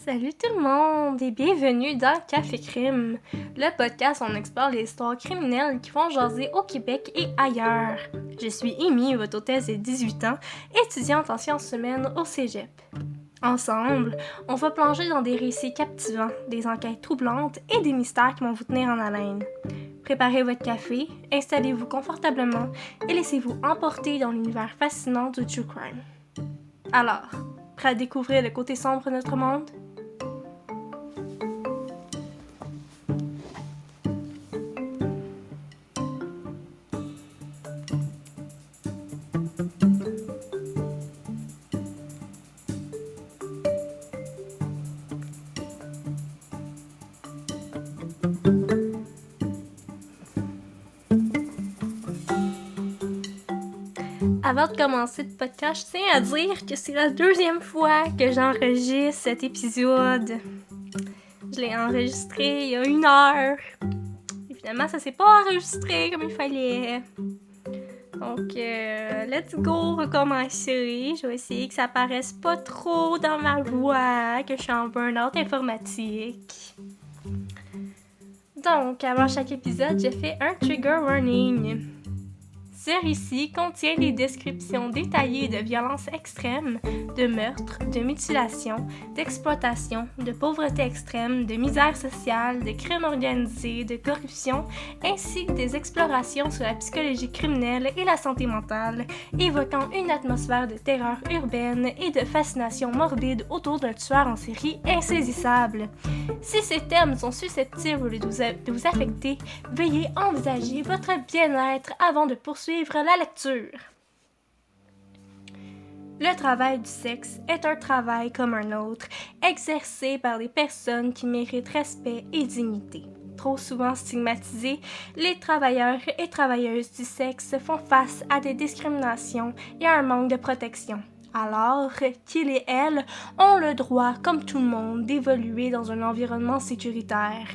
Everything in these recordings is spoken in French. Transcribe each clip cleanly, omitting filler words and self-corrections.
Salut tout le monde et bienvenue dans Café Crime, le podcast où on explore les histoires criminelles qui font jaser au Québec et ailleurs. Je suis Amy, votre hôtesse de 18 ans, étudiante en sciences humaines au Cégep. Ensemble, on va plonger dans des récits captivants, des enquêtes troublantes et des mystères qui vont vous tenir en haleine. Préparez votre café, installez-vous confortablement et laissez-vous emporter dans l'univers fascinant du true crime. Alors, prêt à découvrir le côté sombre de notre monde? Avant de commencer le podcast, je tiens à dire que c'est la deuxième fois que j'enregistre cet épisode. Je l'ai enregistré il y a 1 heure. Évidemment, ça s'est pas enregistré comme il fallait. Donc, let's go, recommencer. Je vais essayer que ça paraisse pas trop dans ma voix, que je suis en burn-out informatique. Donc, avant chaque épisode, je fais un trigger warning. Ce récit contient des descriptions détaillées de violences extrêmes, de meurtres, de mutilations, d'exploitation, de pauvreté extrême, de misère sociale, de crimes organisés, de corruption, ainsi que des explorations sur la psychologie criminelle et la santé mentale, évoquant une atmosphère de terreur urbaine et de fascination morbide autour d'un tueur en série insaisissable. Si ces thèmes sont susceptibles de vous affecter, veuillez envisager votre bien-être avant de poursuivre la lecture. Le travail du sexe est un travail comme un autre, exercé par des personnes qui méritent respect et dignité. Trop souvent stigmatisés, les travailleurs et travailleuses du sexe font face à des discriminations et à un manque de protection. Alors qu'ils et elles ont le droit, comme tout le monde, d'évoluer dans un environnement sécuritaire.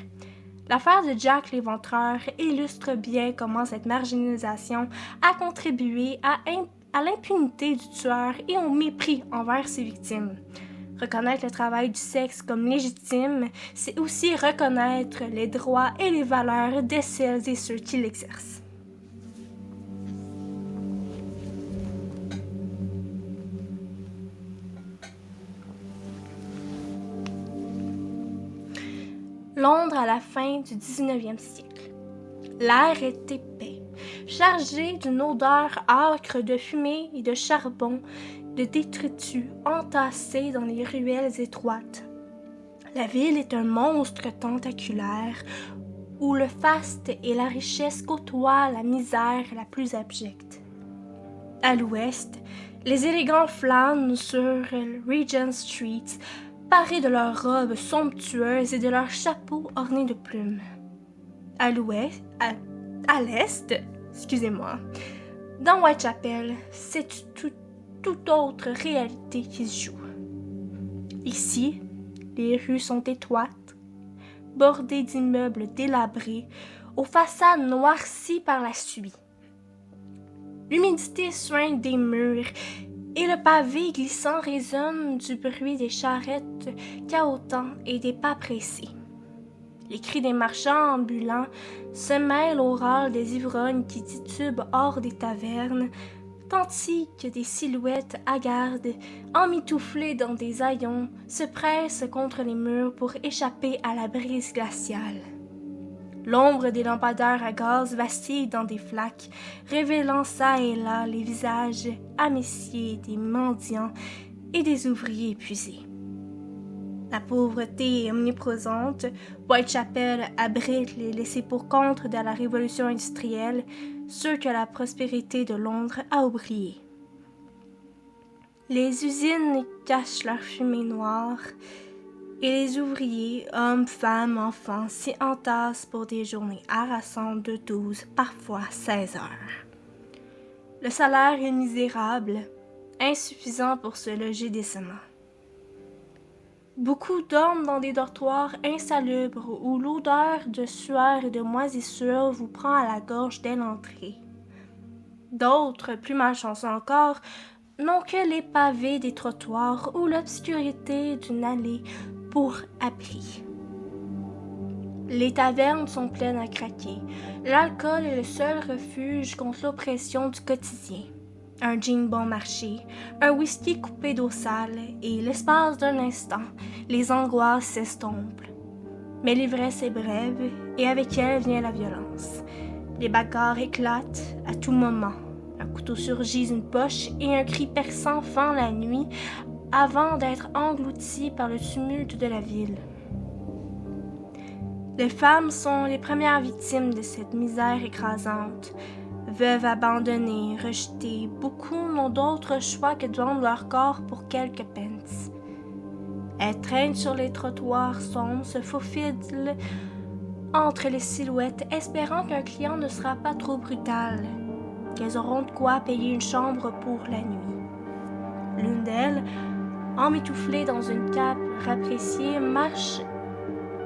L'affaire de Jack l'Éventreur illustre bien comment cette marginalisation a contribué à l'impunité du tueur et au mépris envers ses victimes. Reconnaître le travail du sexe comme légitime, c'est aussi reconnaître les droits et les valeurs de celles et ceux qui l'exercent. Londres à la fin du 19e siècle. L'air est épais, chargé d'une odeur âcre de fumée et de charbon, de détritus entassés dans les ruelles étroites. La ville est un monstre tentaculaire où le faste et la richesse côtoient la misère la plus abjecte. À l'ouest, les élégants flânent sur Regent Street, parés de leurs robes somptueuses et de leurs chapeaux ornés de plumes. À l'est, dans Whitechapel, c'est toute autre réalité qui se joue. Ici, les rues sont étroites, bordées d'immeubles délabrés, aux façades noircies par la suie. L'humidité suinte des murs et le pavé glissant résonne du bruit des charrettes cahotants et des pas pressés. Les cris des marchands ambulants se mêlent au râle des ivrognes qui titubent hors des tavernes, tandis que des silhouettes hagardes, emmitouflées dans des haillons, se pressent contre les murs pour échapper à la brise glaciale. L'ombre des lampadaires à gaz vacille dans des flaques, révélant çà et là les visages améciés des mendiants et des ouvriers épuisés. La pauvreté est omniprésente. Whitechapel abrite les laissés-pour-compte de la révolution industrielle, ceux que la prospérité de Londres a oubliés. Les usines cachent leur fumée noire, et les ouvriers, hommes, femmes, enfants, s'y entassent pour des journées harassantes de 12, parfois 16 heures. Le salaire est misérable, insuffisant pour se loger décemment. Beaucoup dorment dans des dortoirs insalubres où l'odeur de sueur et de moisissure vous prend à la gorge dès l'entrée. D'autres, plus malchanceux encore, n'ont que les pavés des trottoirs ou l'obscurité d'une allée pour abri. Les tavernes sont pleines à craquer. L'alcool est le seul refuge contre l'oppression du quotidien. Un gin bon marché, un whisky coupé d'eau sale, et l'espace d'un instant, les angoisses s'estompent. Mais l'ivresse est brève, et avec elle vient la violence. Les bagarres éclatent à tout moment. Un couteau surgit d'une poche et un cri perçant fend la nuit avant d'être englouti par le tumulte de la ville. Les femmes sont les premières victimes de cette misère écrasante. Veuves abandonnées, rejetées, beaucoup n'ont d'autre choix que de vendre leur corps pour quelques pence. Elles traînent sur les trottoirs sombres, se faufilent entre les silhouettes, espérant qu'un client ne sera pas trop brutal, qu'elles auront de quoi payer une chambre pour la nuit. L'une d'elles, emmitouflée dans une cape rapressiée, marche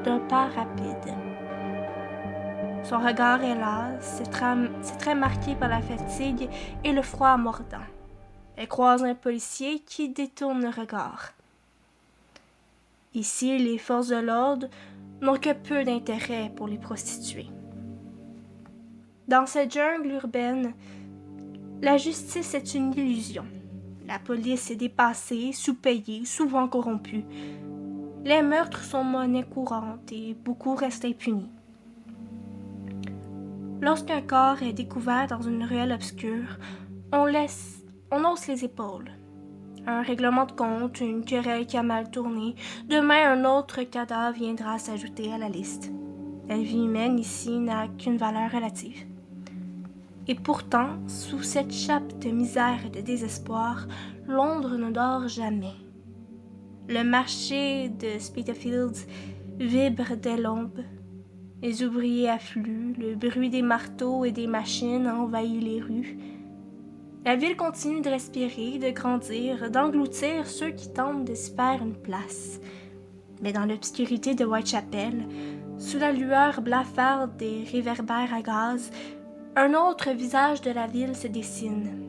d'un pas rapide. Son regard est las, ses traits marqués par la fatigue et le froid mordant. Elle croise un policier qui détourne le regard. Ici, les forces de l'ordre n'ont que peu d'intérêt pour les prostituées. Dans cette jungle urbaine, la justice est une illusion. La police est dépassée, sous-payée, souvent corrompue. Les meurtres sont monnaie courante et beaucoup restent impunis. Lorsqu'un corps est découvert dans une ruelle obscure, on hausse les épaules. Un règlement de compte, une querelle qui a mal tourné, demain un autre cadavre viendra s'ajouter à la liste. La vie humaine ici n'a qu'une valeur relative. Et pourtant, sous cette chape de misère et de désespoir, Londres ne dort jamais. Le marché de Spitalfields vibre dès l'aube. Les ouvriers affluent, le bruit des marteaux et des machines envahit les rues. La ville continue de respirer, de grandir, d'engloutir ceux qui tentent de s'y faire une place. Mais dans l'obscurité de Whitechapel, sous la lueur blafarde des réverbères à gaz, un autre visage de la ville se dessine.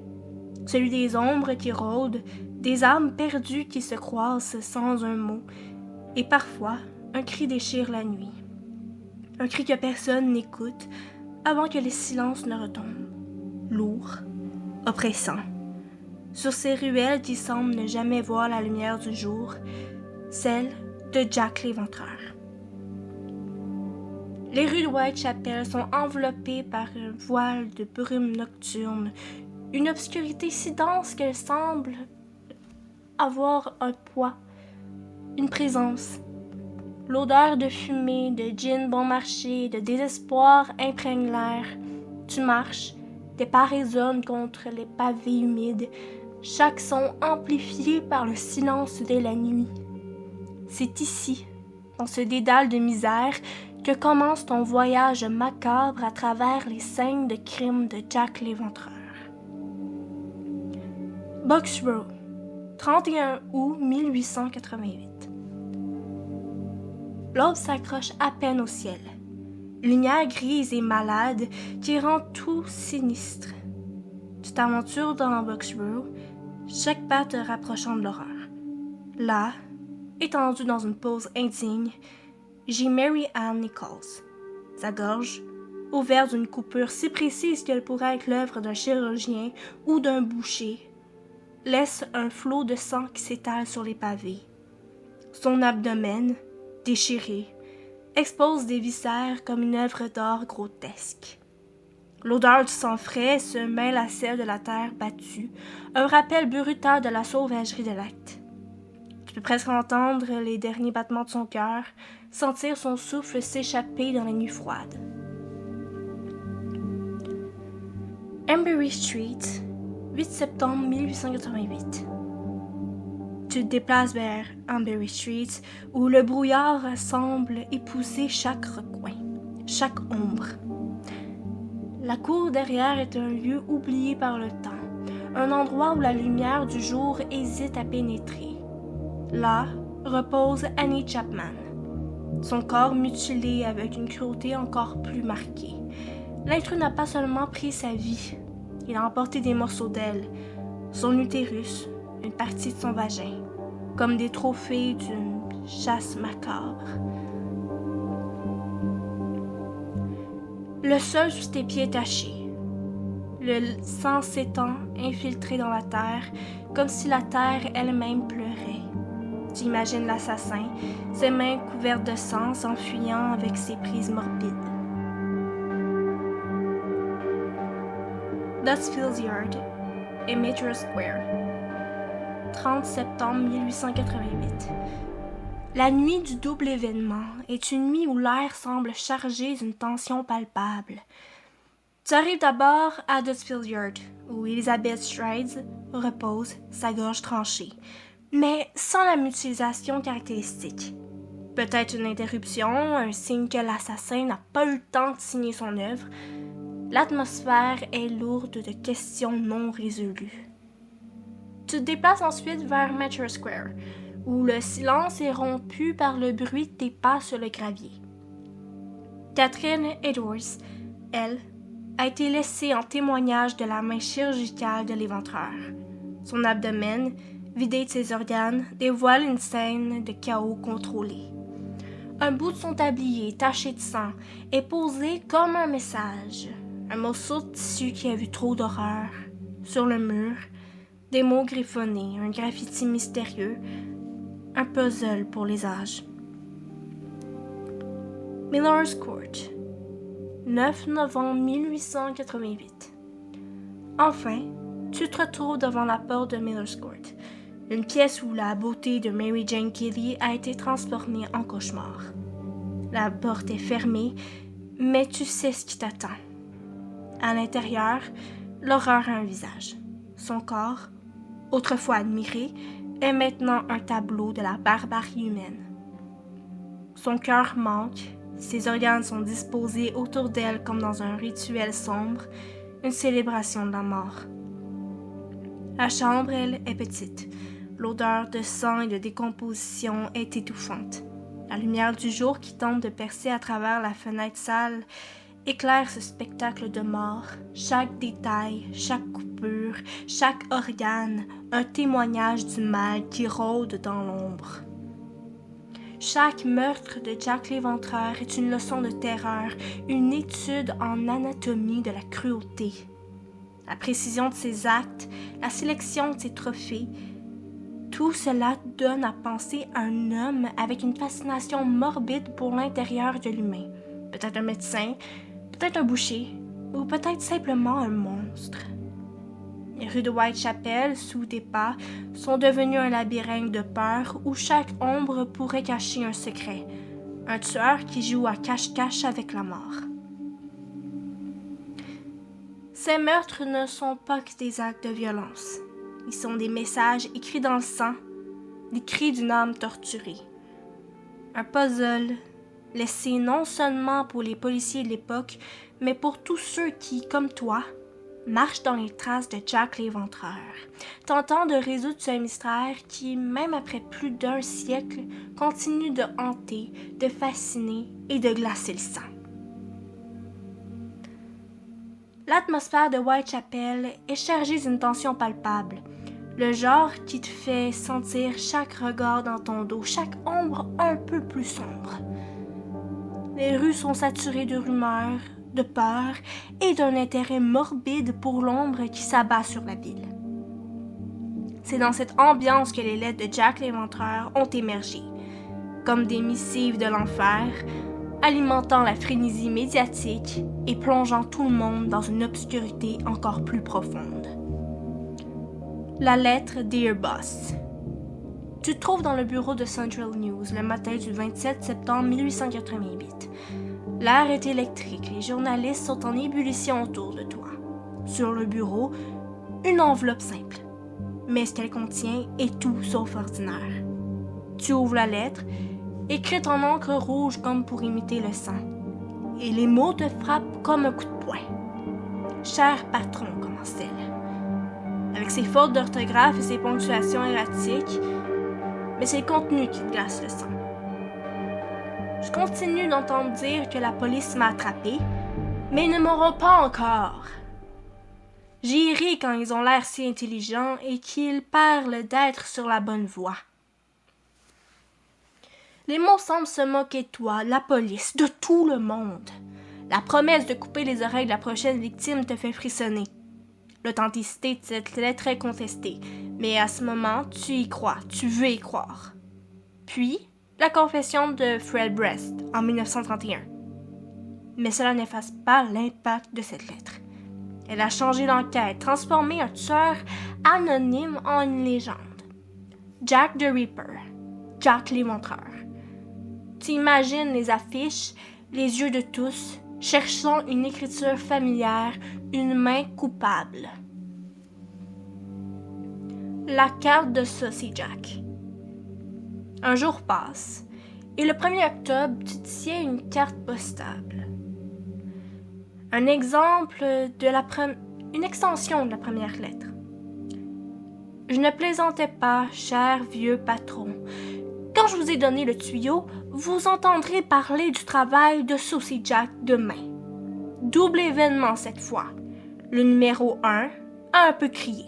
Celui des ombres qui rôdent, des âmes perdues qui se croisent sans un mot, et parfois un cri déchire la nuit. Un cri que personne n'écoute avant que les silences ne retombent, lourds, oppressants. Sur ces ruelles qui semblent ne jamais voir la lumière du jour, celle de Jack l'Éventreur. Les rues de Whitechapel sont enveloppées par un voile de brume nocturne, une obscurité si dense qu'elle semble avoir un poids, une présence. L'odeur de fumée, de gin bon marché, de désespoir imprègne l'air. Tu marches, tes pas résonnent contre les pavés humides, chaque son amplifié par le silence de la nuit. C'est ici, dans ce dédale de misère, que commence ton voyage macabre à travers les scènes de crime de Jack l'Éventreur. Box Row, 31 août 1888. L'aube s'accroche à peine au ciel. Lumière grise et malade qui rend tout sinistre. Tu t'aventures dans Box Row, chaque pas te rapprochant de l'horreur. Là, étendu dans une pose indigne, gît Mary Ann Nichols. Sa gorge, ouverte d'une coupure si précise qu'elle pourrait être l'œuvre d'un chirurgien ou d'un boucher, laisse un flot de sang qui s'étale sur les pavés. Son abdomen, déchiré, expose des viscères comme une œuvre d'art grotesque. L'odeur du sang frais se mêle à celle de la terre battue, un rappel brutal de la sauvagerie de l'acte. Tu peux presque entendre les derniers battements de son cœur, sentir son souffle s'échapper dans la nuit froide. Amberry Street, 8 septembre 1888. Tu te déplaces vers Amberry Street, où le brouillard semble épouser chaque recoin, chaque ombre. La cour derrière est un lieu oublié par le temps, un endroit où la lumière du jour hésite à pénétrer. Là repose Annie Chapman, son corps mutilé avec une cruauté encore plus marquée. L'intrus n'a pas seulement pris sa vie, il a emporté des morceaux d'elle, son utérus, une partie de son vagin, comme des trophées d'une chasse macabre. Le sol sous tes pieds est taché. Le sang s'étend, infiltré dans la terre, comme si la terre elle-même pleurait. Tu imagines l'assassin, ses mains couvertes de sang, s'enfuyant avec ses prises morbides. Dustfield Yard et Metro Square. 30 septembre 1888. La nuit du double événement est une nuit où l'air semble chargé d'une tension palpable. Tu arrives d'abord à Dustfield Yard, où Elizabeth Strides repose, sa gorge tranchée, mais sans la mutilation caractéristique. Peut-être une interruption, un signe que l'assassin n'a pas eu le temps de signer son œuvre. L'atmosphère est lourde de questions non résolues. Tu te déplaces ensuite vers Metro Square, où le silence est rompu par le bruit de tes pas sur le gravier. Catherine Edwards, elle, a été laissée en témoignage de la main chirurgicale de l'éventreur. Son abdomen, vidé de ses organes, dévoile une scène de chaos contrôlé. Un bout de son tablier, taché de sang, est posé comme un message. Un morceau de tissu qui a vu trop d'horreur. Sur le mur, des mots griffonnés, un graffiti mystérieux, un puzzle pour les âges. Miller's Court, 9 novembre 1888. Enfin, tu te retrouves devant la porte de Miller's Court, une pièce où la beauté de Mary Jane Kelly a été transformée en cauchemar. La porte est fermée, mais tu sais ce qui t'attend. À l'intérieur, l'horreur a un visage. Son corps, autrefois admiré, est maintenant un tableau de la barbarie humaine. Son cœur manque, ses organes sont disposés autour d'elle comme dans un rituel sombre, une célébration de la mort. La chambre, elle, est petite. L'odeur de sang et de décomposition est étouffante. La lumière du jour qui tente de percer à travers la fenêtre sale éclaire ce spectacle de mort. Chaque détail, chaque coupure, chaque organe, un témoignage du mal qui rôde dans l'ombre. Chaque meurtre de Jack l'Éventreur est une leçon de terreur, une étude en anatomie de la cruauté. La précision de ses actes, la sélection de ses trophées, tout cela donne à penser à un homme avec une fascination morbide pour l'intérieur de l'humain. Peut-être un médecin, peut-être un boucher, ou peut-être simplement un monstre. Les rues de Whitechapel, sous tes pas, sont devenues un labyrinthe de peur où chaque ombre pourrait cacher un secret, un tueur qui joue à cache-cache avec la mort. Ces meurtres ne sont pas que des actes de violence. Ils sont des messages écrits dans le sang, des cris d'une âme torturée. Un puzzle laissé non seulement pour les policiers de l'époque, mais pour tous ceux qui, comme toi, marchent dans les traces de Jack l'Éventreur, tentant de résoudre ce mystère qui, même après plus d'un siècle, continue de hanter, de fasciner et de glacer le sang. L'atmosphère de Whitechapel est chargée d'une tension palpable, le genre qui te fait sentir chaque regard dans ton dos, chaque ombre un peu plus sombre. Les rues sont saturées de rumeurs, de peur et d'un intérêt morbide pour l'ombre qui s'abat sur la ville. C'est dans cette ambiance que les lettres de Jack l'Éventreur ont émergé, comme des missives de l'enfer, alimentant la frénésie médiatique et plongeant tout le monde dans une obscurité encore plus profonde. La lettre Dear Boss. Tu te trouves dans le bureau de Central News le matin du 27 septembre 1888. L'air est électrique, les journalistes sont en ébullition autour de toi. Sur le bureau, une enveloppe simple. Mais ce qu'elle contient est tout sauf ordinaire. Tu ouvres la lettre, écrite en encre rouge comme pour imiter le sang. Et les mots te frappent comme un coup de poing. « Cher patron », commence-t-elle. Avec ses fautes d'orthographe et ses ponctuations erratiques, mais c'est le contenu qui te glace le sang. Je continue d'entendre dire que la police m'a attrapé, mais ils ne m'auront pas encore. J'y ris quand ils ont l'air si intelligents et qu'ils parlent d'être sur la bonne voie. Les mots semblent se moquer de toi, la police, de tout le monde. La promesse de couper les oreilles de la prochaine victime te fait frissonner. L'authenticité de cette lettre est contestée, mais à ce moment, tu y crois, tu veux y croire. Puis, la confession de Fred Brest en 1931. Mais cela n'efface pas l'impact de cette lettre. Elle a changé l'enquête, transformé un tueur anonyme en une légende. Jack the Ripper, Jack l'Éventreur. Tu imagines les affiches, les yeux de tous, cherchant une écriture familière, une main coupable. La carte de Saucy Jack. Un jour passe, et le 1er octobre, tu tiens une carte postale. Un exemple une extension de la première lettre. Je ne plaisantais pas, cher vieux patron. Quand je vous ai donné le tuyau, vous entendrez parler du travail de Saucy Jack demain. Double événement cette fois. Le numéro 1 a un peu crié.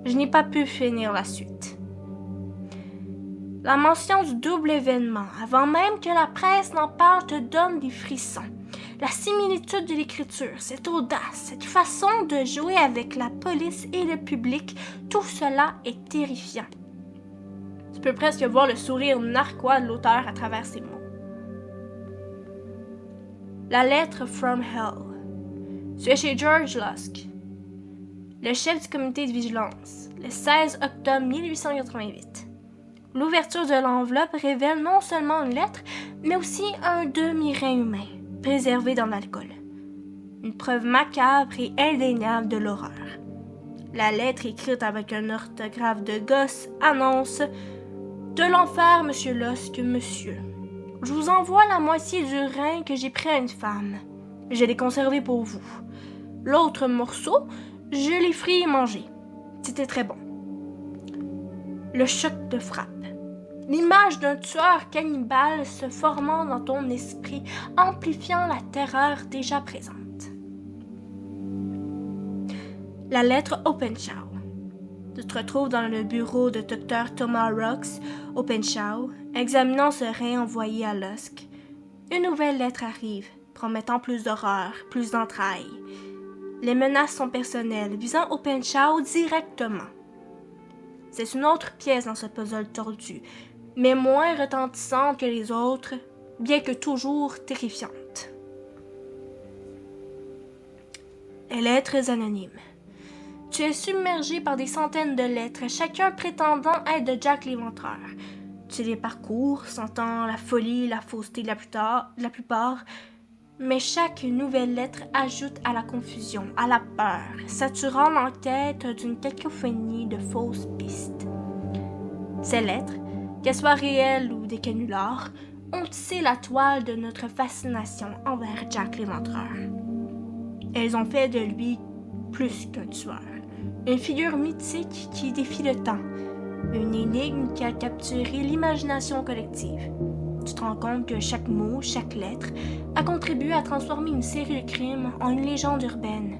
Je n'ai pas pu finir la suite. La mention du double événement, avant même que la presse n'en parle, te donne des frissons. La similitude de l'écriture, cette audace, cette façon de jouer avec la police et le public, tout cela est terrifiant. Tu peux presque voir le sourire narquois de l'auteur à travers ses mots. La lettre from Hell. Tu es chez George Lusk, le chef du comité de vigilance, le 16 octobre 1888. L'ouverture de l'enveloppe révèle non seulement une lettre, mais aussi un demi-rein humain, préservé dans l'alcool. Une preuve macabre et indéniable de l'horreur. La lettre, écrite avec un orthographe de gosse, annonce « De l'enfer, monsieur Lusk, monsieur. Je vous envoie la moitié du rein que j'ai pris à une femme. Je l'ai conservé pour vous. L'autre morceau, je l'ai frit et mangé. C'était très bon. » Le choc te frappe. L'image d'un tueur cannibale se formant dans ton esprit, amplifiant la terreur déjà présente. La lettre Openshaw. Tu te retrouves dans le bureau de Dr. Thomas Rocks, Openshaw, examinant ce rein envoyé à Lusk. Une nouvelle lettre arrive, promettant plus d'horreur, plus d'entrailles. Les menaces sont personnelles, visant Openshaw directement. C'est une autre pièce dans ce puzzle tordu, mais moins retentissante que les autres, bien que toujours terrifiante. Les lettres anonymes. Tu es submergé par des centaines de lettres, chacun prétendant être de Jack l'Éventreur. Tu les parcours, sentant la folie et la fausseté de la plupart, mais chaque nouvelle lettre ajoute à la confusion, à la peur, saturant l'enquête d'une cacophonie de fausses pistes. Ces lettres, qu'elles soient réelles ou des canulars, ont tissé la toile de notre fascination envers Jack l'Éventreur. Elles ont fait de lui plus qu'un tueur, une figure mythique qui défie le temps, une énigme qui a capturé l'imagination collective. Tu te rends compte que chaque mot, chaque lettre a contribué à transformer une série de crimes en une légende urbaine,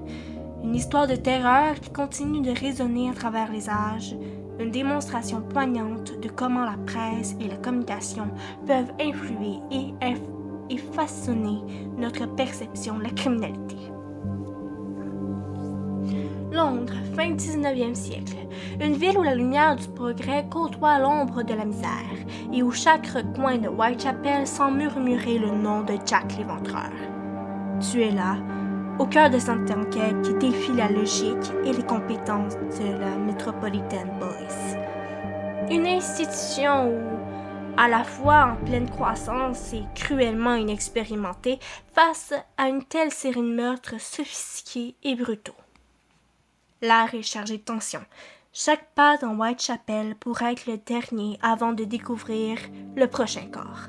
une histoire de terreur qui continue de résonner à travers les âges, une démonstration poignante de comment la presse et la communication peuvent influer et façonner notre perception de la criminalité. Londres, fin 19e siècle, une ville où la lumière du progrès côtoie l'ombre de la misère et où chaque recoin de Whitechapel sent murmurer le nom de Jack l'Éventreur. Tu es là, au cœur de cette enquête qui défie la logique et les compétences de la Metropolitan Police. Une institution où, à la fois en pleine croissance et cruellement inexpérimentée, face à une telle série de meurtres sophistiqués et brutaux. L'air est chargé de tension. Chaque pas dans Whitechapel pourrait être le dernier avant de découvrir le prochain corps.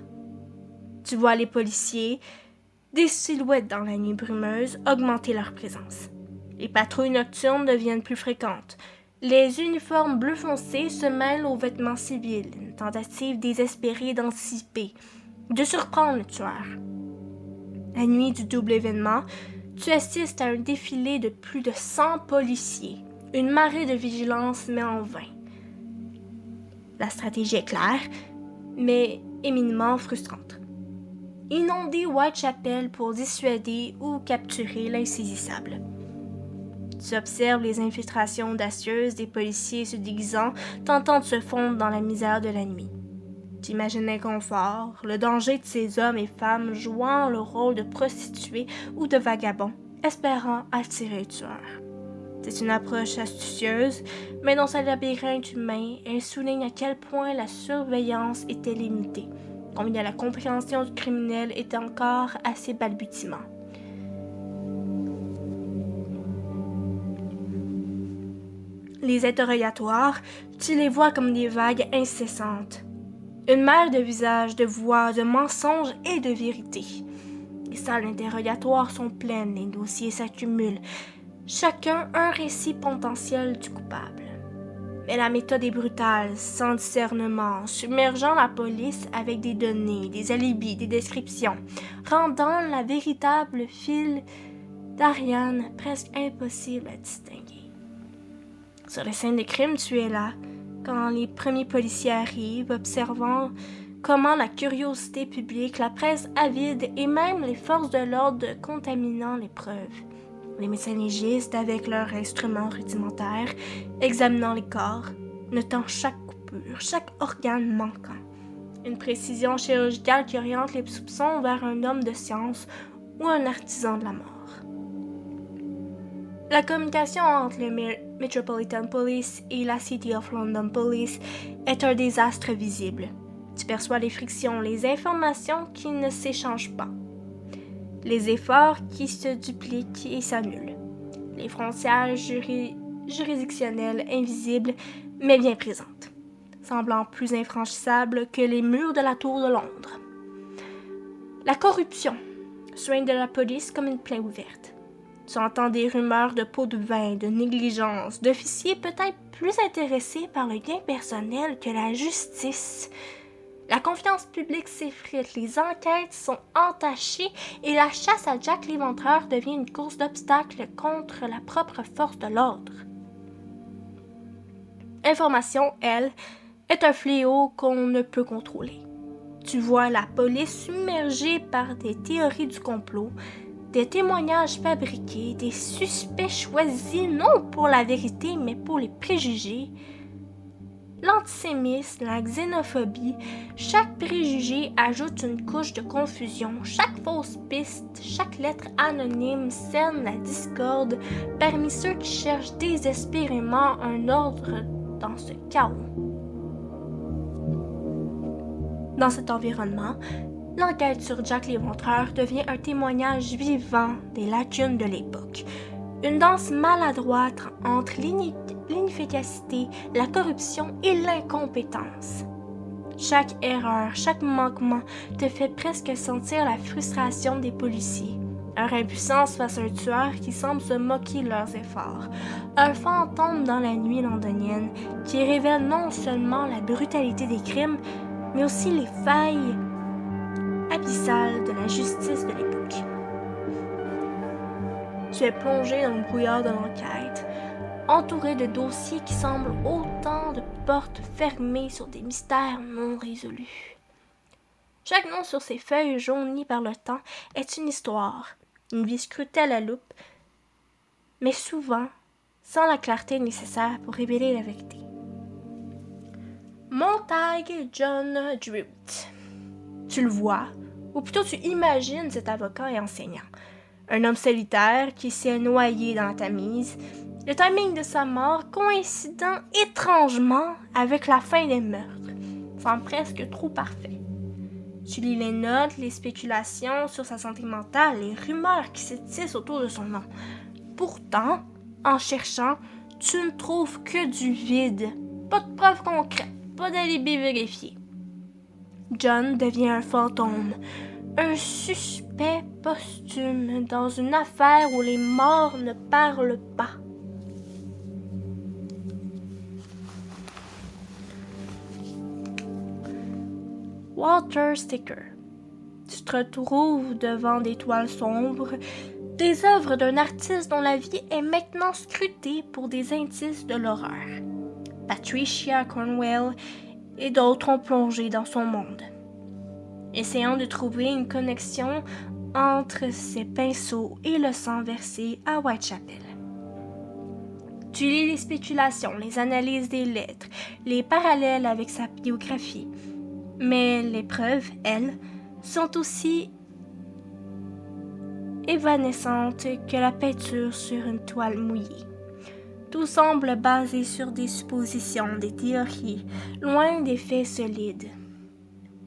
Tu vois les policiers, des silhouettes dans la nuit brumeuse, augmenter leur présence. Les patrouilles nocturnes deviennent plus fréquentes. Les uniformes bleu foncé se mêlent aux vêtements civils, une tentative désespérée d'anticiper, de surprendre le tueur. La nuit du double événement, tu assistes à un défilé de plus de 100 policiers. Une marée de vigilance met en vain. La stratégie est claire, mais éminemment frustrante. Inonder Whitechapel pour dissuader ou capturer l'insaisissable. Tu observes les infiltrations audacieuses des policiers se déguisant, tentant de se fondre dans la misère de la nuit. Tu imagines l'inconfort, le danger de ces hommes et femmes jouant le rôle de prostituées ou de vagabonds, espérant attirer le tueur. C'est une approche astucieuse, mais dans sa labyrinthe humain, elle souligne à quel point la surveillance était limitée, combien la compréhension du criminel était encore assez balbutiement. Les interrogatoires, tu les vois comme des vagues incessantes. Une mer de visages, de voix, de mensonges et de vérités. Les salles d'interrogatoire sont pleines, les dossiers s'accumulent. Chacun un récit potentiel du coupable. Mais la méthode est brutale, sans discernement, submergeant la police avec des données, des alibis, des descriptions, rendant la véritable file d'Ariane presque impossible à distinguer. Sur les scènes de crime, tu es là, quand les premiers policiers arrivent, observant comment la curiosité publique, la presse avide et même les forces de l'ordre contaminant les preuves. Les médecins légistes, avec leurs instruments rudimentaires, examinant les corps, notant chaque coupure, chaque organe manquant. Une précision chirurgicale qui oriente les soupçons vers un homme de science ou un artisan de la mort. La communication entre le Metropolitan Police et la City of London Police est un désastre visible. Tu perçois les frictions, les informations qui ne s'échangent pas. Les efforts qui se dupliquent et s'annulent. Les frontières juridictionnelles invisibles mais bien présentes, semblant plus infranchissables que les murs de la Tour de Londres. La corruption soigne de la police comme une plaie ouverte. Tu entends des rumeurs de pots de vin, de négligence, d'officiers peut-être plus intéressés par le gain personnel que la justice. La confiance publique s'effrite, les enquêtes sont entachées et la chasse à Jack l'Éventreur devient une course d'obstacles contre la propre force de l'ordre. L'information, elle, est un fléau qu'on ne peut contrôler. Tu vois la police submergée par des théories du complot, des témoignages fabriqués, des suspects choisis non pour la vérité mais pour les préjugés. L'antisémisme, la xénophobie, chaque préjugé ajoute une couche de confusion, chaque fausse piste, chaque lettre anonyme sème la discorde parmi ceux qui cherchent désespérément un ordre dans ce chaos. Dans cet environnement, l'enquête sur Jack l'Éventreur devient un témoignage vivant des lacunes de l'époque. Une danse maladroite entre l'inefficacité, la corruption et l'incompétence. Chaque erreur, chaque manquement te fait presque sentir la frustration des policiers, leur impuissance face à un tueur qui semble se moquer de leurs efforts, un fantôme dans la nuit londonienne qui révèle non seulement la brutalité des crimes, mais aussi les failles abyssales de la justice de l'époque. Tu es plongé dans le brouillard de l'enquête, entouré de dossiers qui semblent autant de portes fermées sur des mystères non résolus. Chaque nom sur ces feuilles jaunies par le temps est une histoire, une vie scrutée à la loupe, mais souvent sans la clarté nécessaire pour révéler la vérité. Montague John Druitt. Tu le vois, ou plutôt tu imagines cet avocat et enseignant. Un homme solitaire qui s'est noyé dans la Tamise, le timing de sa mort coïncidant étrangement avec la fin des meurtres, semble presque trop parfait. Tu lis les notes, les spéculations sur sa santé mentale, les rumeurs qui s'étissent autour de son nom. Pourtant, en cherchant, tu ne trouves que du vide. Pas de preuves concrètes, pas d'alibi vérifié. John devient un fantôme, un suspect posthume dans une affaire où les morts ne parlent pas. Walter Sticker. Tu te retrouves devant des toiles sombres, des œuvres d'un artiste dont la vie est maintenant scrutée pour des indices de l'horreur. Patricia Cornwell et d'autres ont plongé dans son monde. essayant de trouver une connexion entre ses pinceaux et le sang versé à Whitechapel. Tu lis les spéculations, les analyses des lettres, les parallèles avec sa biographie. Mais les preuves, elles, sont aussi évanescentes que la peinture sur une toile mouillée. Tout semble basé sur des suppositions, des théories, loin des faits solides.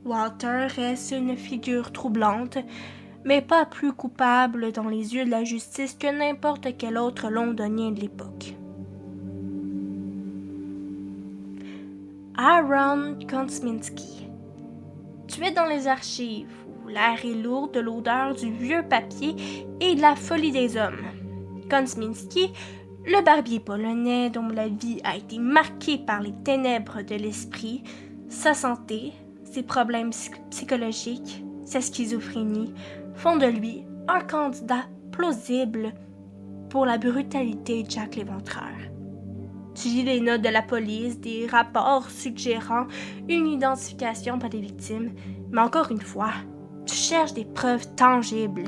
Walter reste une figure troublante, mais pas plus coupable dans les yeux de la justice que n'importe quel autre londonien de l'époque. Aaron Kosminski. Tu es dans les archives, où l'air est lourd de l'odeur du vieux papier et de la folie des hommes. Kosminski, le barbier polonais dont la vie a été marquée par les ténèbres de l'esprit, sa santé, ses problèmes psychologiques, sa schizophrénie, font de lui un candidat plausible pour la brutalité de Jack l'Éventreur. Tu lis les notes de la police, des rapports suggérant une identification par les victimes, mais encore une fois, tu cherches des preuves tangibles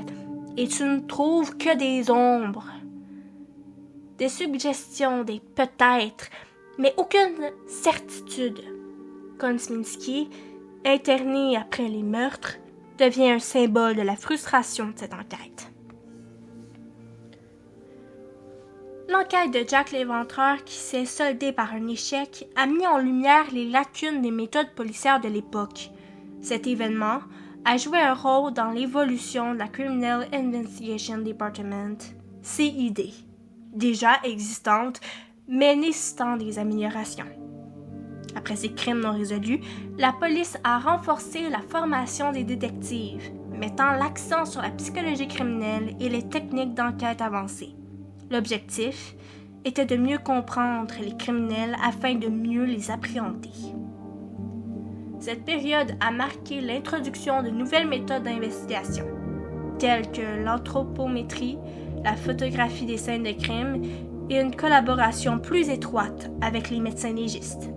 et tu ne trouves que des ombres. Des suggestions, des peut-être, mais aucune certitude. Kosminski, interné après les meurtres, devient un symbole de la frustration de cette enquête. L'enquête de Jack l'Éventreur, qui s'est soldée par un échec, a mis en lumière les lacunes des méthodes policières de l'époque. Cet événement a joué un rôle dans l'évolution de la Criminal Investigation Department, CID, déjà existante, mais nécessitant des améliorations. Après ces crimes non résolus, la police a renforcé la formation des détectives, mettant l'accent sur la psychologie criminelle et les techniques d'enquête avancées. L'objectif était de mieux comprendre les criminels afin de mieux les appréhender. Cette période a marqué l'introduction de nouvelles méthodes d'investigation, telles que l'anthropométrie, la photographie des scènes de crime et une collaboration plus étroite avec les médecins légistes.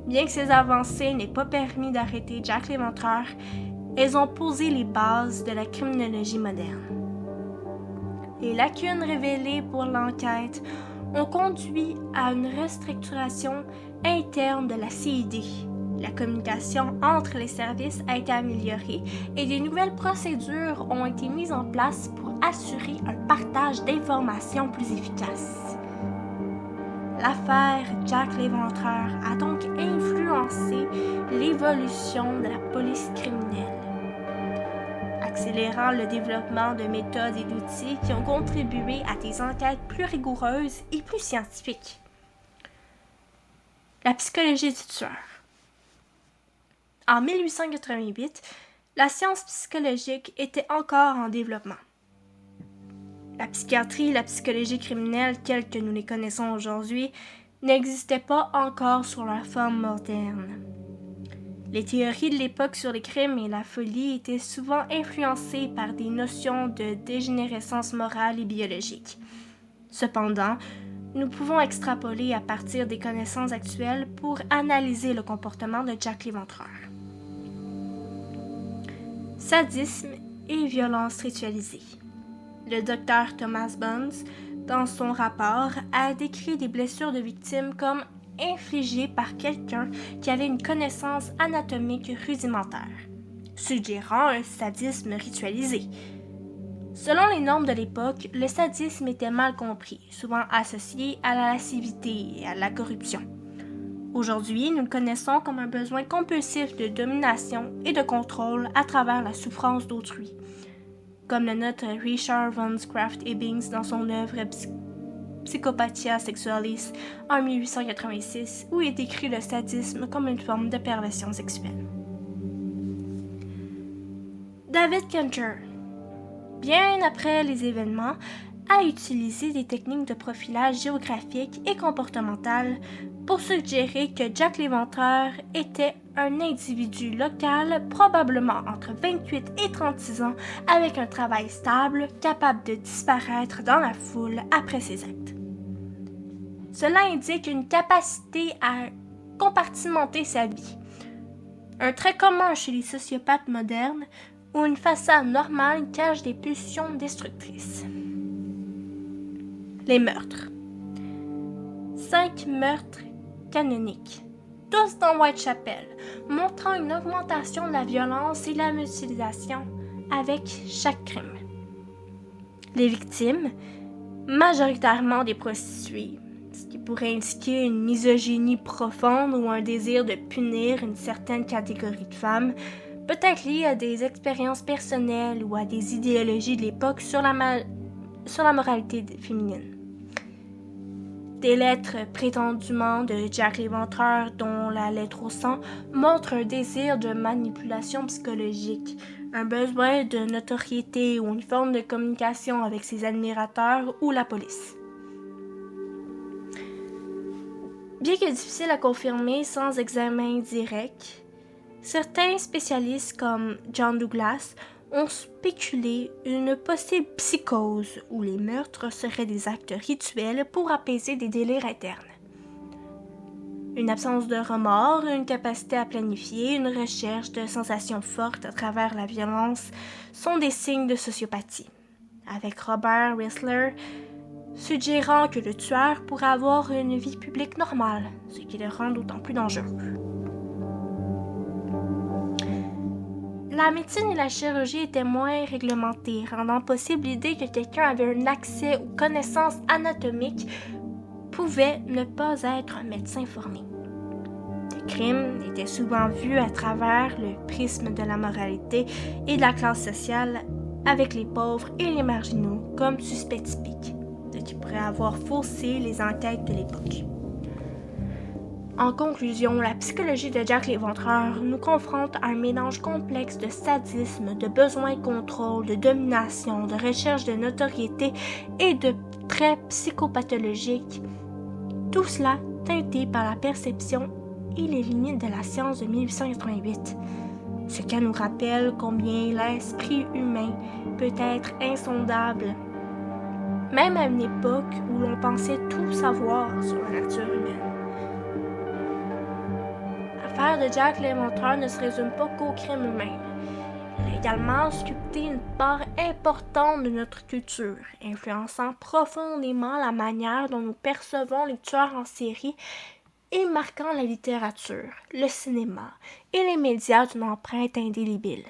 Bien que ces avancées n'aient pas permis d'arrêter Jack l'Éventreur, elles ont posé les bases de la criminologie moderne. Les lacunes révélées pour l'enquête ont conduit à une restructuration interne de la CID. La communication entre les services a été améliorée et des nouvelles procédures ont été mises en place pour assurer un partage d'informations plus efficace. L'affaire Jack l'Éventreur a donc influencé l'évolution de la police criminelle, accélérant le développement de méthodes et d'outils qui ont contribué à des enquêtes plus rigoureuses et plus scientifiques. La psychologie du tueur. En 1888, la science psychologique était encore en développement. La psychiatrie et la psychologie criminelle, telles que nous les connaissons aujourd'hui, n'existaient pas encore sous leur forme moderne. Les théories de l'époque sur les crimes et la folie étaient souvent influencées par des notions de dégénérescence morale et biologique. Cependant, nous pouvons extrapoler à partir des connaissances actuelles pour analyser le comportement de Jack l'Éventreur. Sadisme et violence ritualisée. Le docteur Thomas Bunce, dans son rapport, a décrit des blessures de victimes comme infligées par quelqu'un qui avait une connaissance anatomique rudimentaire, suggérant un sadisme ritualisé. Selon les normes de l'époque, le sadisme était mal compris, souvent associé à la lascivité et à la corruption. Aujourd'hui, nous le connaissons comme un besoin compulsif de domination et de contrôle à travers la souffrance d'autrui, comme le note Richard von Krafft-Ebing dans son œuvre Psychopathia Sexualis en 1886, où il décrit le sadisme comme une forme de perversion sexuelle. David Kenter, bien après les événements, a utilisé des techniques de profilage géographique et comportemental pour suggérer que Jack l'Éventreur était un individu local, probablement entre 28 et 36 ans, avec un travail stable, capable de disparaître dans la foule après ses actes. Cela indique une capacité à compartimenter sa vie, un trait commun chez les sociopathes modernes où une façade normale cache des pulsions destructrices. Les meurtres. 5 meurtres canoniques, tous dans Whitechapel, montrant une augmentation de la violence et la mutilation avec chaque crime. Les victimes, majoritairement des prostituées, ce qui pourrait indiquer une misogynie profonde ou un désir de punir une certaine catégorie de femmes, peut-être lié à des expériences personnelles ou à des idéologies de l'époque sur la moralité féminine. Des lettres prétendument de Jack l'Éventreur, dont la lettre au sang, montre un désir de manipulation psychologique, un besoin de notoriété ou une forme de communication avec ses admirateurs ou la police. Bien que difficile à confirmer sans examen direct, certains spécialistes comme John Douglas ont spéculé une possible psychose où les meurtres seraient des actes rituels pour apaiser des délires internes. Une absence de remords, une capacité à planifier, une recherche de sensations fortes à travers la violence sont des signes de sociopathie, avec Robert Ressler suggérant que le tueur pourrait avoir une vie publique normale, ce qui le rend d'autant plus dangereux. La médecine et la chirurgie étaient moins réglementées, rendant possible l'idée que quelqu'un avait un accès aux connaissances anatomiques pouvait ne pas être un médecin formé. Le crime était souvent vu à travers le prisme de la moralité et de la classe sociale, avec les pauvres et les marginaux comme suspects typiques, ce qui pourrait avoir faussé les enquêtes de l'époque. En conclusion, la psychologie de Jack l'Éventreur nous confronte à un mélange complexe de sadisme, de besoin de contrôle, de domination, de recherche de notoriété et de traits psychopathologiques. Tout cela teinté par la perception et les limites de la science de 1888. Ce qui nous rappelle combien l'esprit humain peut être insondable, même à une époque où l'on pensait tout savoir sur la nature humaine. L'affaire de Jack l'Éventreur ne se résume pas qu'au crime humain. Elle a également sculpté une part importante de notre culture, influençant profondément la manière dont nous percevons les tueurs en série et marquant la littérature, le cinéma et les médias d'une empreinte indélébile.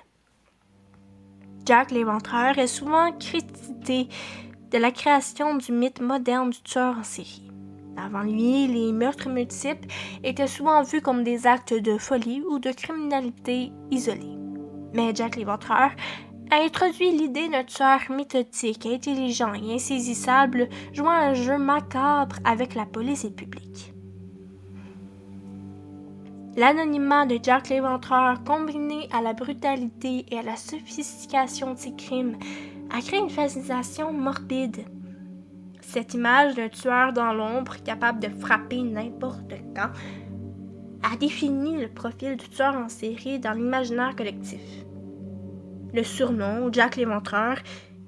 Jack l'Éventreur est souvent critiqué de la création du mythe moderne du tueur en série. Avant lui, les meurtres multiples étaient souvent vus comme des actes de folie ou de criminalité isolée. Mais Jack l'Éventreur a introduit l'idée d'un tueur méthodique, intelligent et insaisissable, jouant un jeu macabre avec la police et le public. L'anonymat de Jack l'Éventreur, combiné à la brutalité et à la sophistication de ses crimes, a créé une fascination morbide. Cette image d'un tueur dans l'ombre capable de frapper n'importe quand a défini le profil du tueur en série dans l'imaginaire collectif. Le surnom, Jack l'Éventreur,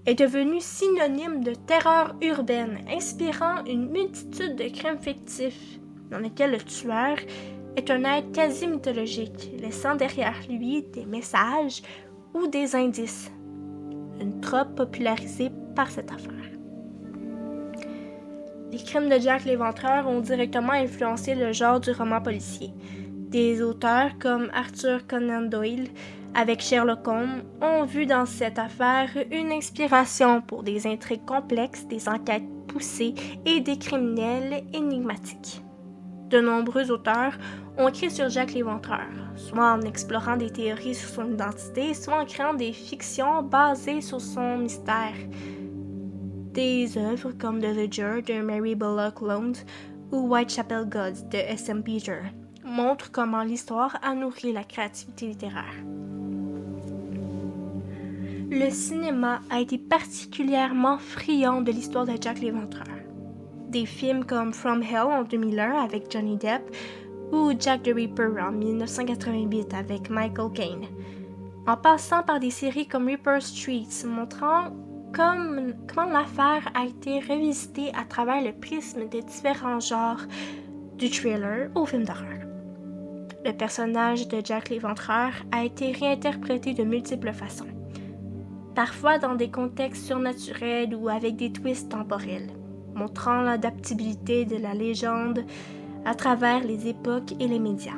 est devenu synonyme de terreur urbaine, inspirant une multitude de crimes fictifs dans lesquels le tueur est un être quasi mythologique, laissant derrière lui des messages ou des indices, une trope popularisée par cette affaire. Les crimes de Jack l'Éventreur ont directement influencé le genre du roman policier. Des auteurs comme Arthur Conan Doyle avec Sherlock Holmes ont vu dans cette affaire une inspiration pour des intrigues complexes, des enquêtes poussées et des criminels énigmatiques. De nombreux auteurs ont écrit sur Jack l'Éventreur, soit en explorant des théories sur son identité, soit en créant des fictions basées sur son mystère. Des œuvres comme The Ledger de Mary Bullock Lowndes ou Whitechapel Gods de S.M. Peter montrent comment l'histoire a nourri la créativité littéraire. Le cinéma a été particulièrement friand de l'histoire de Jack l'Éventreur. Des films comme From Hell en 2001 avec Johnny Depp ou Jack the Ripper en 1988 avec Michael Caine, en passant par des séries comme Ripper Streets montrant comment l'affaire a été revisitée à travers le prisme des différents genres, du thriller au film d'horreur. le personnage de Jack l'Éventreur a été réinterprété de multiples façons, parfois dans des contextes surnaturels ou avec des twists temporels, montrant l'adaptabilité de la légende à travers les époques et les médias.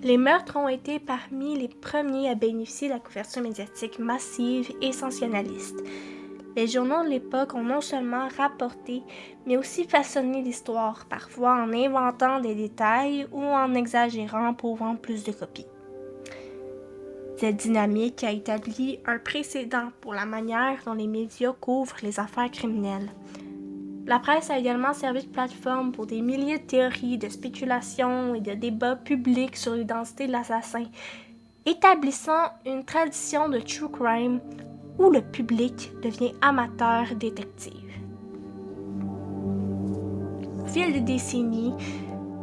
Les meurtres ont été parmi les premiers à bénéficier de la couverture médiatique massive et sensationnaliste. Les journaux de l'époque ont non seulement rapporté, mais aussi façonné l'histoire, parfois en inventant des détails ou en exagérant pour vendre plus de copies. Cette dynamique a établi un précédent pour la manière dont les médias couvrent les affaires criminelles. La presse a également servi de plateforme pour des milliers de théories, de spéculations et de débats publics sur l'identité de l'assassin, établissant une tradition de true crime où le public devient amateur détective. Au fil des décennies,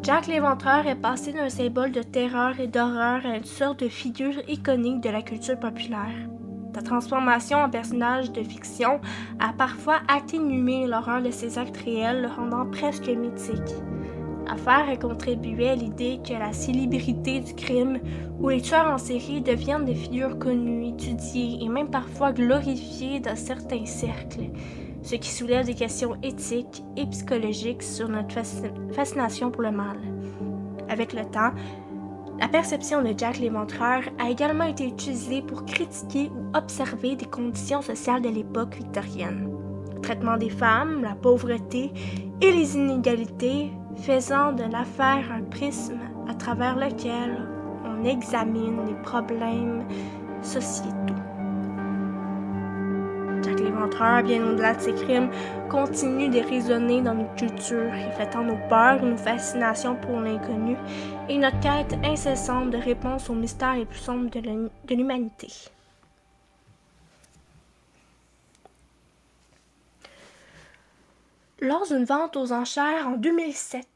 Jack l'Éventreur est passé d'un symbole de terreur et d'horreur à une sorte de figure iconique de la culture populaire. Sa transformation en personnage de fiction a parfois atténué l'horreur de ses actes réels, le rendant presque mythique. L'affaire a contribué à l'idée que la célébrité du crime ou les tueurs en série deviennent des figures connues, étudiées et même parfois glorifiées dans certains cercles, ce qui soulève des questions éthiques et psychologiques sur notre fascination pour le mal. Avec le temps, la perception de Jack l'Éventreur a également été utilisée pour critiquer ou observer des conditions sociales de l'époque victorienne. Le traitement des femmes, la pauvreté et les inégalités, faisant de l'affaire un prisme à travers lequel on examine les problèmes sociétaux. Jack l'Éventreur, bien au-delà de ses crimes, continue de résonner dans notre culture, reflétant nos peurs, nos fascinations pour l'inconnu et notre quête incessante de réponse aux mystères les plus sombres de l'humanité. Lors d'une vente aux enchères en 2007,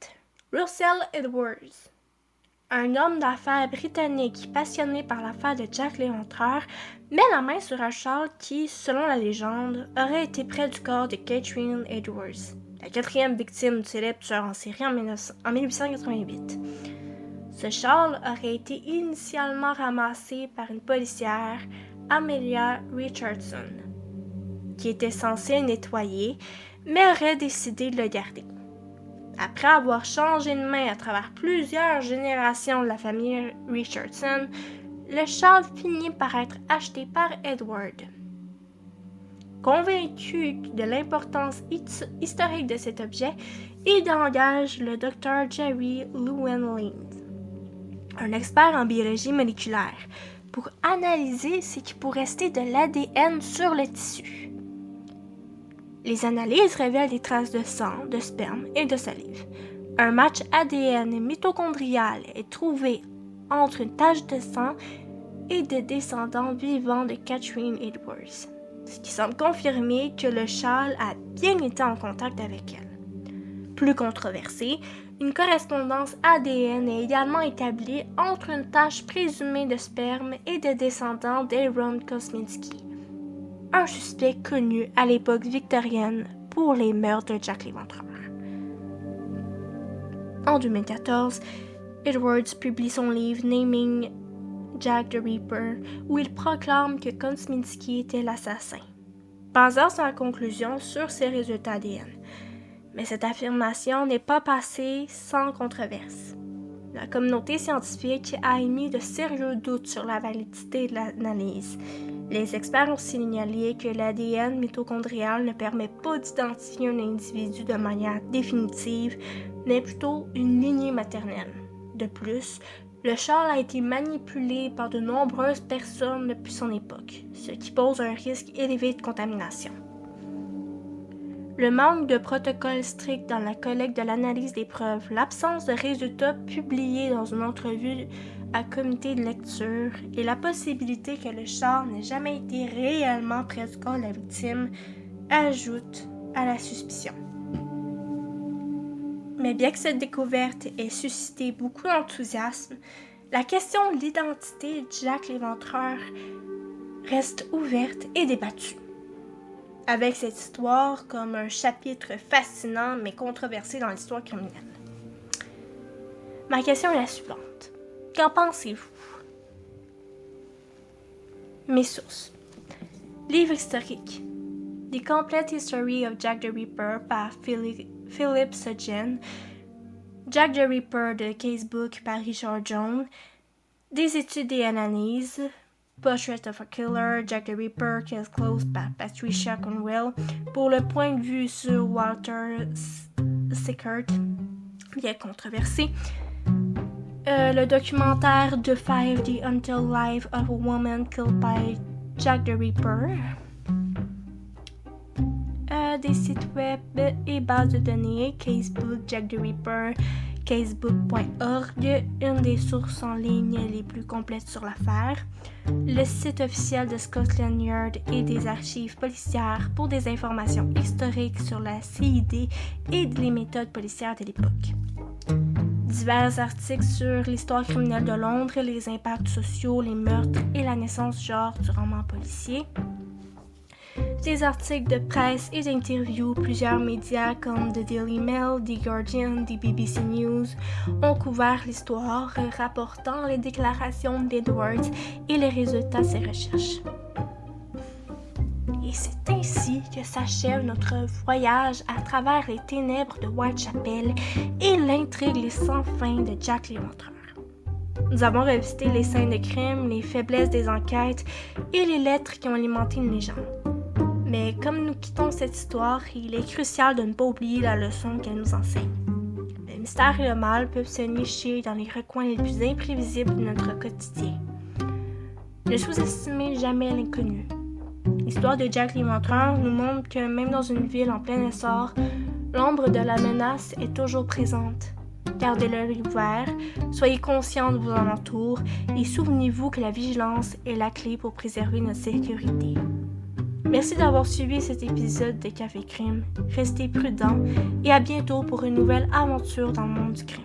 Russell Edwards, un homme d'affaires britannique passionné par l'affaire de Jack l'Éventreur, met la main sur un châle qui, selon la légende, aurait été près du corps de Catherine Edwards, la quatrième victime du célèbre tueur en série en 1888. Ce châle aurait été initialement ramassé par une policière, Amelia Richardson, qui était censée le nettoyer, mais aurait décidé de le garder. Après avoir changé de main à travers plusieurs générations de la famille Richardson, le châle finit par être acheté par Edward. Convaincu de l'importance historique de cet objet, il engage le Dr Jerry Llewellyn, un expert en biologie moléculaire, pour analyser ce qui pourrait rester de l'ADN sur le tissu. Les analyses révèlent des traces de sang, de sperme et de salive. Un match ADN mitochondrial est trouvé entre une tache de sang et des descendants vivants de Catherine Edwards, ce qui semble confirmer que le châle a bien été en contact avec elle. Plus controversé, une correspondance ADN est également établie entre une tache présumée de sperme et des descendants d'Aaron Kosminski, un suspect connu à l'époque victorienne pour les meurtres de Jack l'Éventreur. En 2014, Edwards publie son livre Naming Jack the Ripper, où il proclame que Kosminski était l'assassin, basant sa conclusion sur ses résultats ADN. Mais cette affirmation n'est pas passée sans controverse. La communauté scientifique a émis de sérieux doutes sur la validité de l'analyse. Les experts ont signalé que l'ADN mitochondrial ne permet pas d'identifier un individu de manière définitive, mais plutôt une lignée maternelle. De plus, le châle a été manipulé par de nombreuses personnes depuis son époque, ce qui pose un risque élevé de contamination. Le manque de protocole strict dans la collecte de l'analyse des preuves, l'absence de résultats publiés dans une entrevue à comité de lecture et la possibilité que le châle n'ait jamais été réellement près du corps de la victime ajoutent à la suspicion. Mais bien que cette découverte ait suscité beaucoup d'enthousiasme, la question de l'identité de Jack l'Éventreur reste ouverte et débattue, avec cette histoire comme un chapitre fascinant mais controversé dans l'histoire criminelle. Ma question est la suivante. Qu'en pensez-vous? Mes sources. Livre historique. The Complete History of Jack the Ripper par Philip Sudgen. Jack the Ripper de Casebook par Richard Jones. Des études et analyses. Portrait of a Killer, Jack the Ripper, Case Closed par Patricia Cornwell. Pour le point de vue sur Walter Sickert, bien controversé. Le documentaire The Five, The Untold Life of a Woman Killed by Jack the Ripper. Des sites web et bases de données, Casebook, Jack the Ripper, casebook.org, une des sources en ligne les plus complètes sur l'affaire, le site officiel de Scotland Yard et des archives policières pour des informations historiques sur la CID et les méthodes policières de l'époque. Divers articles sur l'histoire criminelle de Londres, les impacts sociaux, les meurtres et la naissance du genre du roman policier. Des articles de presse et d'interviews, plusieurs médias comme The Daily Mail, The Guardian, The BBC News ont couvert l'histoire, rapportant les déclarations d'Edwards et les résultats de ses recherches. Et c'est ainsi que s'achève notre voyage à travers les ténèbres de Whitechapel et l'intrigue sans fin de Jack l'Éventreur. Nous avons revisité les scènes de crime, les faiblesses des enquêtes et les lettres qui ont alimenté une légende. Mais comme nous quittons cette histoire, il est crucial de ne pas oublier la leçon qu'elle nous enseigne. Le mystère et le mal peuvent se nicher dans les recoins les plus imprévisibles de notre quotidien. Ne sous-estimez jamais l'inconnu. L'histoire de Jack l'Éventreur nous montre que même dans une ville en plein essor, l'ombre de la menace est toujours présente. Gardez l'œil ouvert, soyez conscients de vos alentours et souvenez-vous que la vigilance est la clé pour préserver notre sécurité. Merci d'avoir suivi cet épisode de Café Crime. Restez prudents et à bientôt pour une nouvelle aventure dans le monde du crime.